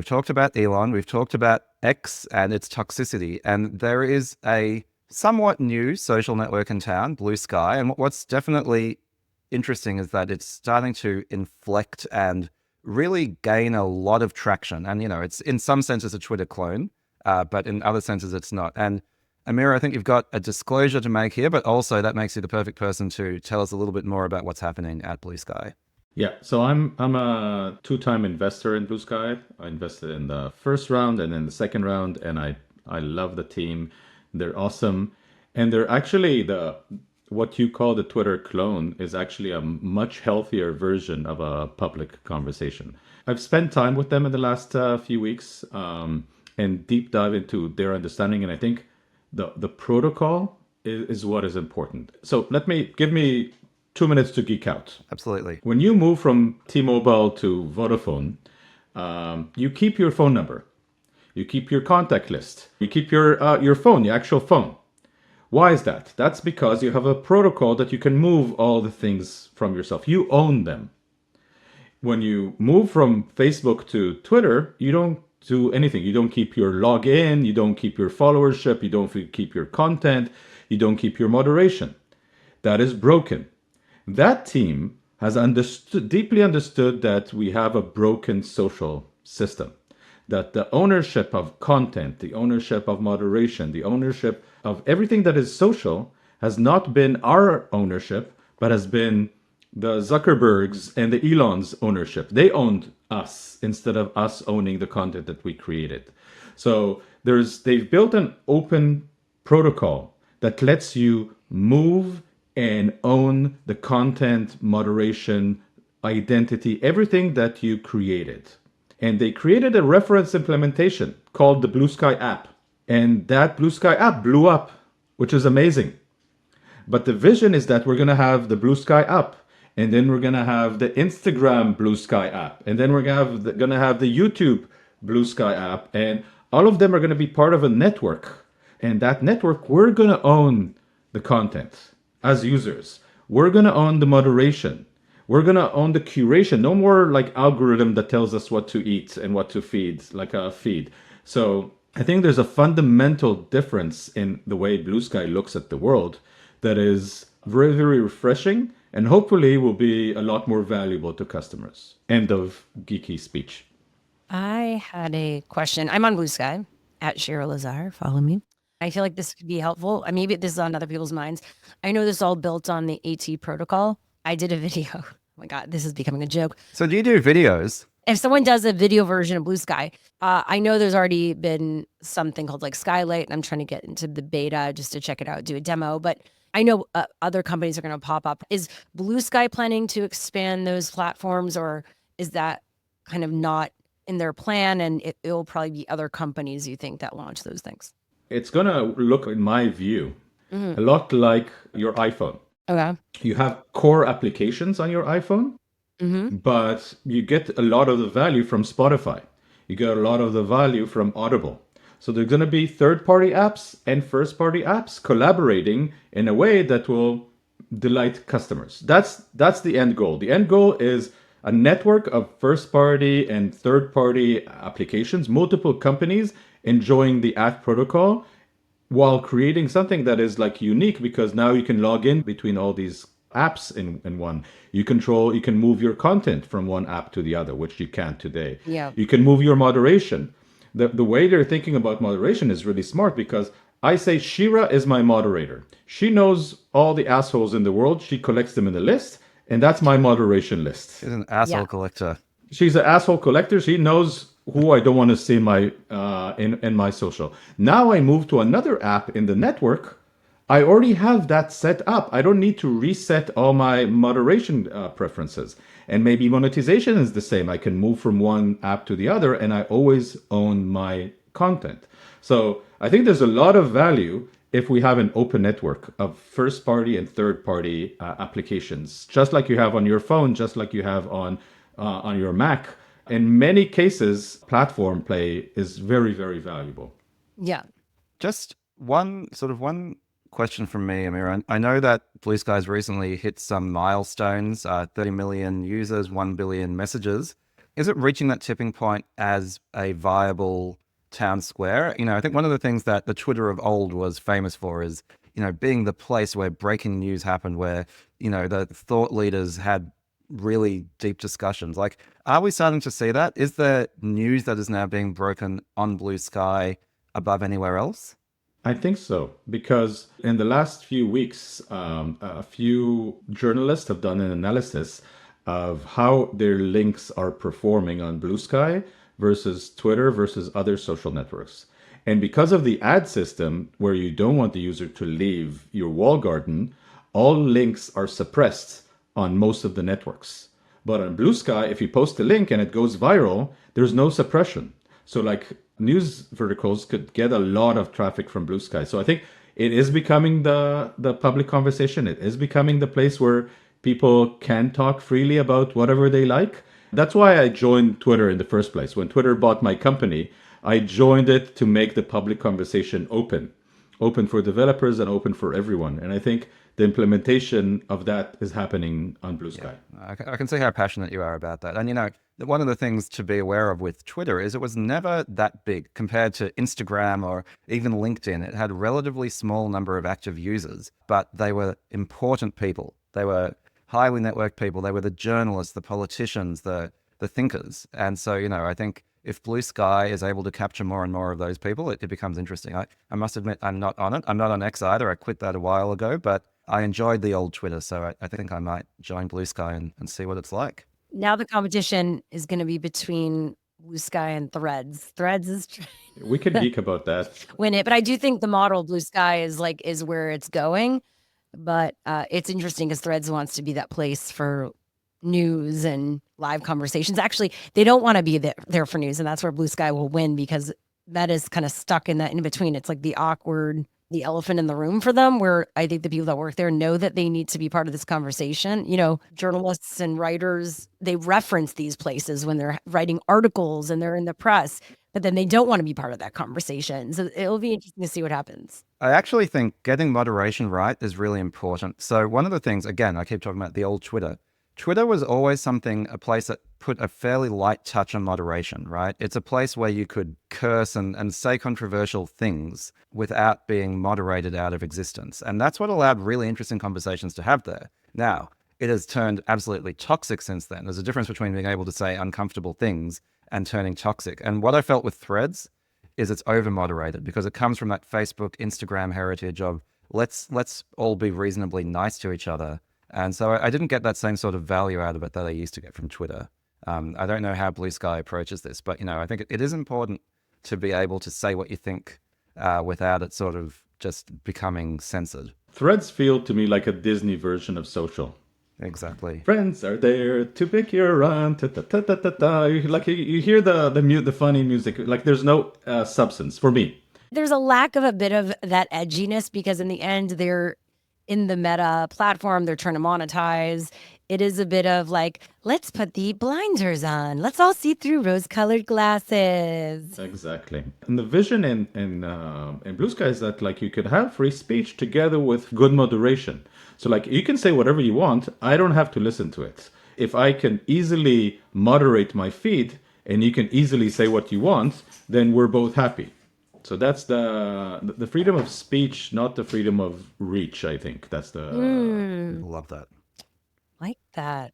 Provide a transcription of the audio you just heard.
We've talked about Elon, we've talked about X and its toxicity, and there is a somewhat new social network in town, Bluesky. And what's definitely interesting is that it's starting to inflect and really gain a lot of traction. And, it's in some senses a Twitter clone, but in other senses it's not. And Amira, I think you've got a disclosure to make here, but also that makes you the perfect person to tell us a little bit more about what's happening at Bluesky. Yeah, so I'm a two-time investor in Bluesky. I invested in the first round and in the second round, and I love the team. They're awesome, and they're actually the what you call the Twitter clone is actually a much healthier version of a public conversation. I've spent time with them in the last few weeks and deep dive into their understanding, and I think the protocol is what is important. So give me 2 minutes to geek out. Absolutely. When you move from T-Mobile to Vodafone, you keep your phone number, you keep your contact list, you keep your phone, your actual phone. Why is that? That's because you have a protocol that you can move all the things from yourself. You own them. When you move from Facebook to Twitter, you don't do anything. You don't keep your login, you don't keep your followership, you don't keep your content, you don't keep your moderation. That is broken. That team has deeply understood that we have a broken social system, that the ownership of content, the ownership of moderation, the ownership of everything that is social has not been our ownership, but has been the Zuckerbergs and the Elon's ownership. They owned us instead of us owning the content that we created. So they've built an open protocol that lets you move and own the content, moderation, identity, everything that you created. And they created a reference implementation called the Bluesky app. And that Bluesky app blew up, which is amazing. But the vision is that we're going to have the Bluesky app, and then we're going to have the Instagram Bluesky app, and then we're going to have the YouTube Bluesky app, and all of them are going to be part of a network. And that network, we're going to own the content as users. We're going to own the moderation. We're going to own the curation. No more like algorithm that tells us what to eat and what to feed, like a feed. So I think there's a fundamental difference in the way Bluesky looks at the world that is very, very refreshing and hopefully will be a lot more valuable to customers. End of geeky speech. I had a question. I'm on Bluesky at Cheryl Lazar. Follow me. I feel like this could be helpful. Maybe this is on other people's minds. I know this is all built on the AT protocol. I did a video. Oh my God, this is becoming a joke. So do you do videos? If someone does a video version of Bluesky, I know there's already been something called like Skylight, and I'm trying to get into the beta just to check it out, do a demo. But I know other companies are going to pop up. Is Bluesky planning to expand those platforms, or is that kind of not in their plan, and it'll probably be other companies you think that launch those things? It's going to look, in my view, a lot like your iPhone. Okay. You have core applications on your iPhone, but you get a lot of the value from Spotify. You get a lot of the value from Audible. So there's going to be third-party apps and first-party apps collaborating in a way that will delight customers. That's the end goal. The end goal is a network of first-party and third-party applications, multiple companies enjoying the app protocol while creating something that is like unique, because now you can log in between all these apps in one. You can move your content from one app to the other, which you can't today. Yeah. You can move your moderation. The way they're thinking about moderation is really smart, because I say Shira is my moderator. She knows all the assholes in the world. She collects them in a list, and that's my moderation list. She's an asshole Yeah. collector. She's an asshole collector. She knows who I don't want to see in my in my social. Now I move to another app in the network. I already have that set up. I don't need to reset all my moderation preferences. And maybe monetization is the same. I can move from one app to the other, and I always own my content. So I think there's a lot of value if we have an open network of first-party and third-party applications, just like you have on your phone, just like you have on your Mac. In many cases, platform play is very, very valuable. Yeah. Just one question from me, Amira. I know that Bluesky's recently hit some milestones, 30 million users, 1 billion messages. is it reaching that tipping point as a viable town square? I think one of the things that the Twitter of old was famous for is, being the place where breaking news happened, where, the thought leaders had really deep discussions. Like, are we starting to see that? Is there news that is now being broken on Blue Sky above anywhere else? I think so, because in the last few weeks, a few journalists have done an analysis of how their links are performing on Blue Sky versus Twitter versus other social networks. And because of the ad system, where you don't want the user to leave your wall garden, all links are suppressed on most of the networks. But on Blue Sky, if you post a link and it goes viral, there's no suppression. So like news verticals could get a lot of traffic from Blue Sky. So I think it is becoming the public conversation. It is becoming the place where people can talk freely about whatever they like. That's why I joined Twitter in the first place. When Twitter bought my company, I joined it to make the public conversation open for developers and open for everyone. And I think the implementation of that is happening on Blue Sky. I can see how passionate you are about that. And, one of the things to be aware of with Twitter is it was never that big compared to Instagram or even LinkedIn. It had a relatively small number of active users, but they were important people. They were highly networked people. They were the journalists, the politicians, the thinkers. And so, I think if Blue Sky is able to capture more and more of those people, it becomes interesting. I must admit, I'm not on it. I'm not on X either. I quit that a while ago, but I enjoyed the old Twitter. So I think I might join Blue Sky and see what it's like. Now the competition is going to be between Blue Sky and Threads. Threads is We could geek about that. win it, but I do think the model Blue Sky is where it's going. But it's interesting because Threads wants to be that place for news and live conversations. Actually, they don't want to be there for news, and that's where Blue Sky will win, because that is kind of stuck in that in between. It's like the the elephant in the room for them, where I think the people that work there know that they need to be part of this conversation. Journalists and writers, they reference these places when they're writing articles and they're in the press, but then they don't want to be part of that conversation. So it'll be interesting to see what happens. I actually think getting moderation right is really important. So one of the things, again, I keep talking about the old Twitter. Twitter was always a place that put a fairly light touch on moderation, right? It's a place where you could curse and say controversial things without being moderated out of existence. And that's what allowed really interesting conversations to have there. Now, it has turned absolutely toxic since then. There's a difference between being able to say uncomfortable things and turning toxic. And what I felt with Threads is it's over moderated, because it comes from that Facebook, Instagram heritage of let's all be reasonably nice to each other. And so I didn't get that same sort of value out of it that I used to get from Twitter. I don't know how Blue Sky approaches this, but I think it is important to be able to say what you think without it sort of just becoming censored. Threads feel to me like a Disney version of social. Exactly. Friends are there to pick you around. Ta, ta, ta, ta, ta, ta. Like you hear the funny music. Like there's no substance for me. There's a lack of a bit of that edginess, because in the end, they're in the Meta platform, they're trying to monetize. It is a bit of like, let's put the blinders on. Let's all see through rose-colored glasses. Exactly. And the vision in Blue Sky is that like you could have free speech together with good moderation. So like you can say whatever you want. I don't have to listen to it. If I can easily moderate my feed and you can easily say what you want, then we're both happy. So that's the freedom of speech, not the freedom of reach. I think that's the Love that. Like that.